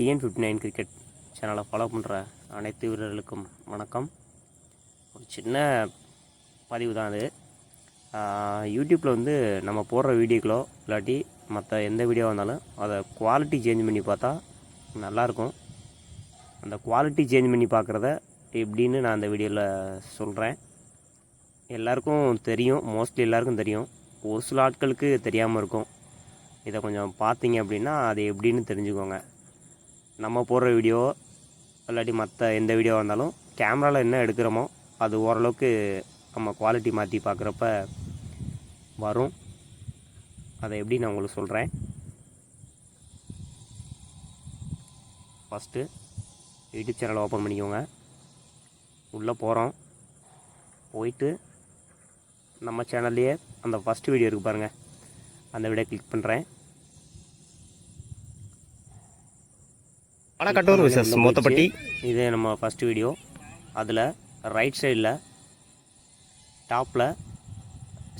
TN59 cricket சேனலை follow பண்ணுற அனைத்து வீரர்களுக்கும் வணக்கம். ஒரு சின்ன பதிவு தான் அது. யூடியூப்பில் வந்து நம்ம போடுற வீடியோக்களோ இல்லாட்டி மற்ற எந்த வீடியோவாக இருந்தாலும் அதை குவாலிட்டி சேஞ்ச் பண்ணி பார்த்தா நல்லாயிருக்கும். அந்த குவாலிட்டி சேஞ்ச் பண்ணி பார்க்குறத எப்படின்னு நான் அந்த வீடியோவில் சொல்கிறேன். எல்லாருக்கும் தெரியும், மோஸ்ட்லி எல்லாருக்கும் தெரியும். ஒரு சில ஆட்களுக்கு தெரியாமல் இருக்கும். இதை கொஞ்சம் பார்த்தீங்க அப்படின்னா அது எப்படின்னு தெரிஞ்சுக்கோங்க. நம்ம போடுற வீடியோ இல்லாட்டி மற்ற எந்த வீடியோவாக இருந்தாலும் கேமராவில் என்ன எடுக்கிறோமோ அது ஓரளவுக்கு நம்ம குவாலிட்டி மாற்றி பார்க்குறப்ப வரும். அதை எப்படி நான் உங்களுக்கு சொல்கிறேன். ஃபஸ்ட்டு யூடியூப் சேனலை ஓப்பன் பண்ணிக்கோங்க. உள்ளே போகிறோம். போயிட்டு நம்ம சேனல்லையே அந்த ஃபஸ்ட் வீடியோ இருக்குது பாருங்கள், அந்த வீடியோ கிளிக் பண்ணுறேன். கட்டூர் விசஸ் மூத்தப்பட்டி. இது நம்ம ஃபஸ்ட் வீடியோ. அதில் ரைட் சைடில் டாப்பில்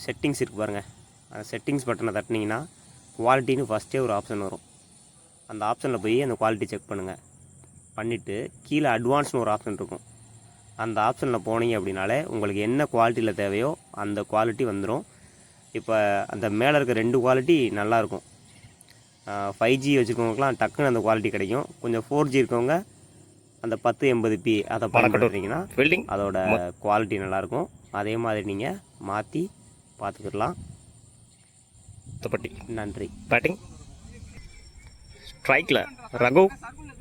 செட்டிங்ஸ் இருக்குது பாருங்கள். அந்த செட்டிங்ஸ் பட்டனை தட்டினீங்கன்னா குவாலிட்டின்னு ஃபஸ்ட்டே ஒரு ஆப்ஷன் வரும். அந்த ஆப்ஷனில் போய் அந்த குவாலிட்டி செக் பண்ணுங்கள். பண்ணிவிட்டு கீழே அட்வான்ஸ்னு ஒரு ஆப்ஷன் இருக்கும். அந்த ஆப்ஷனில் போனீங்க அப்படின்னாலே உங்களுக்கு என்ன குவாலிட்டியில் தேவையோ அந்த குவாலிட்டி வந்துடும். இப்போ அந்த மேலே இருக்க 2 குவாலிட்டி நல்லாயிருக்கும். 5G வச்சுருக்கவங்களுக்குலாம் டக்குன்னு அந்த குவாலிட்டி கிடைக்கும். கொஞ்சம் 4G இருக்கவங்க அந்த 1080p அதை பயன்படுத்துறீங்கன்னா அதோட குவாலிட்டி நல்லாயிருக்கும். அதே மாதிரி நீங்கள் மாற்றி பார்த்துக்கிடலாம். மூத்தப்பட்டி. நன்றி. பேட்டிங் ஸ்ட்ரைக்கில் ரகு.